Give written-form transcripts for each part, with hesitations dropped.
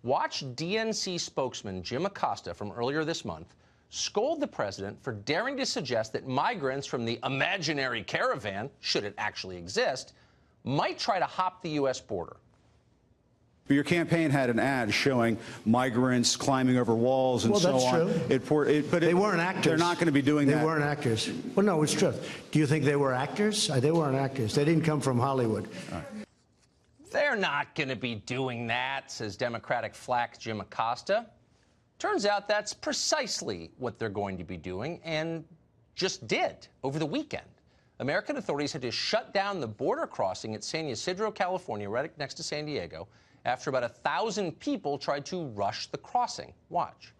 Watch DNC spokesman Jim Acosta from earlier this month scold the president for daring to suggest that migrants from the imaginary caravan, should it actually exist, might try to hop the U.S. border. But your campaign had an ad showing migrants climbing over walls and so on. That's true. But they weren't actors. They're not going to be doing that. They weren't actors. Well, no, it's true. Do you think they were actors? They weren't actors. They didn't come from Hollywood. All right. They're not going to be doing that, says Democratic flack Jim Acosta. Turns out that's precisely what they're going to be doing, and just did over the weekend. American authorities had to shut down the border crossing at San Ysidro, California, right next to San Diego, after about 1,000 people tried to rush the crossing. Watch.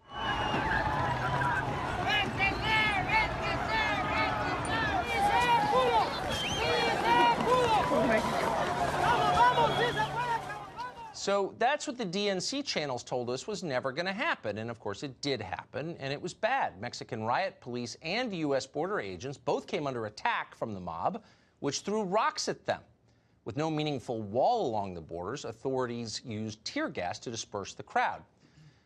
So that's what the DNC channels told us was never going to happen. And, of course, it did happen, and it was bad. Mexican riot police and U.S. border agents both came under attack from the mob, which threw rocks at them. With no meaningful wall along the borders, authorities used tear gas to disperse the crowd.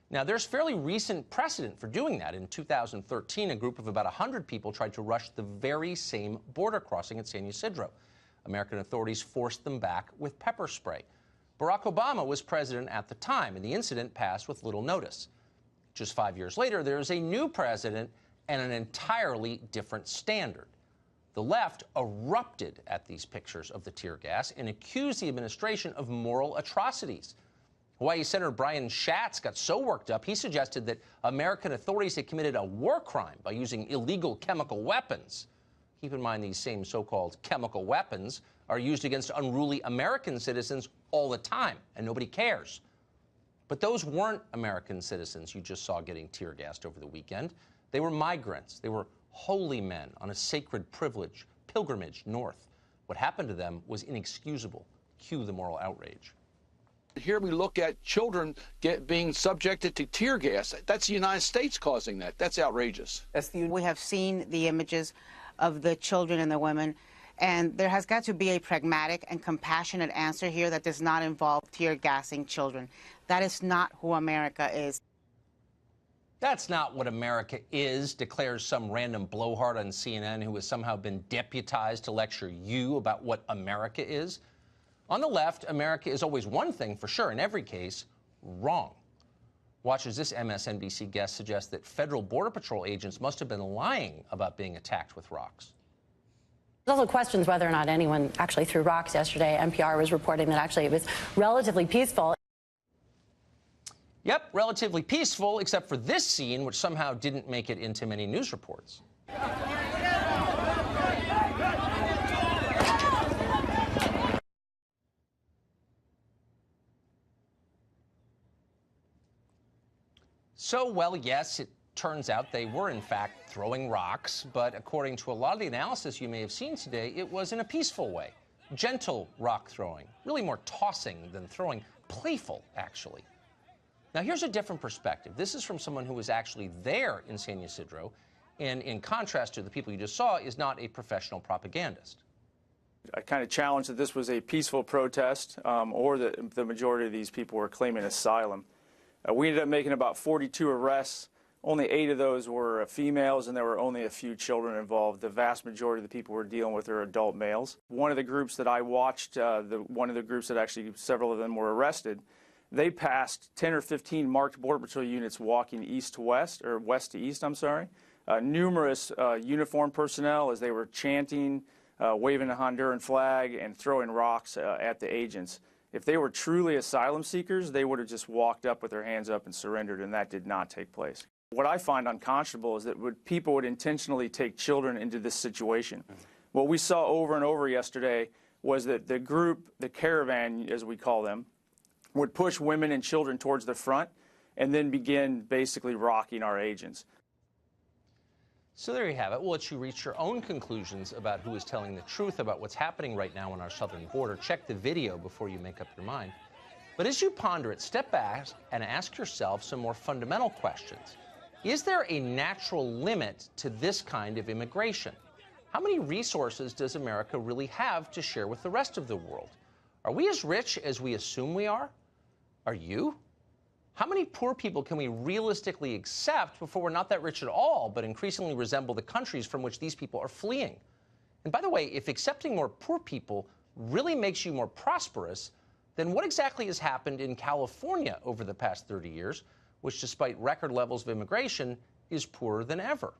Now, there's fairly recent precedent for doing that. In 2013, a group of about 100 people tried to rush the very same border crossing at San Ysidro. American authorities forced them back with pepper spray. Barack Obama was president at the time, and the incident passed with little notice. Just 5 years later, there's a new president and an entirely different standard. The left erupted at these pictures of the tear gas and accused the administration of moral atrocities. Hawaii Senator Brian Schatz got so worked up, he suggested that American authorities had committed a war crime by using illegal chemical weapons. Keep in mind, these same so-called chemical weapons are used against unruly American citizens all the time, and nobody cares. But those weren't American citizens you just saw getting tear gassed over the weekend. They were migrants. They were holy men on a sacred pilgrimage north. What happened to them was inexcusable. Cue the moral outrage. Here we look at children being subjected to tear gas. That's the United States causing that. That's outrageous. We have seen the images of the children and the women, and there has got to be a pragmatic and compassionate answer here that does not involve tear gassing children. That is not who America is. That's not what America is, declares some random blowhard on CNN who has somehow been deputized to lecture you about what America is. On the left, America is always one thing for sure, in every case, wrong. Watch as this MSNBC guest suggests that federal Border Patrol agents must have been lying about being attacked with rocks. There's also questions whether or not anyone actually threw rocks yesterday. NPR was reporting that actually it was relatively peaceful. Yep, relatively peaceful, except for this scene, which somehow didn't make it into many news reports. So, well, yes, it turns out they were, in fact, throwing rocks, but according to a lot of the analysis you may have seen today, it was in a peaceful way. Gentle rock throwing, really more tossing than throwing, playful, actually. Now, here's a different perspective. This is from someone who was actually there in San Ysidro, and in contrast to the people you just saw, is not a professional propagandist. I kind of challenged that this was a peaceful protest, or that the majority of these people were claiming asylum. We ended up making about 42 arrests. Only 8 of those were females, and there were only a few children involved. The vast majority of the people we're dealing with are adult males. One of the groups that I watched, one of the groups that actually several of them were arrested, they passed 10 or 15 marked Border Patrol units walking east to west, or west to east, I'm sorry. Numerous uniformed personnel as they were chanting, waving a Honduran flag, and throwing rocks at the agents. If they were truly asylum seekers, they would have just walked up with their hands up and surrendered, and that did not take place. What I find unconscionable is that people would intentionally take children into this situation. What we saw over and over yesterday was that the group, the caravan, as we call them, would push women and children towards the front and then begin basically rocking our agents. So there you have it. We'll let you reach your own conclusions about who is telling the truth about what's happening right now on our southern border. Check the video before you make up your mind. But as you ponder it, step back and ask yourself some more fundamental questions. Is there a natural limit to this kind of immigration? How many resources does America really have to share with the rest of the world? Are we as rich as we assume we are? Are you? How many poor people can we realistically accept before we're not that rich at all, but increasingly resemble the countries from which these people are fleeing? And by the way, if accepting more poor people really makes you more prosperous, then what exactly has happened in California over the past 30 years, which, despite record levels of immigration, is poorer than ever?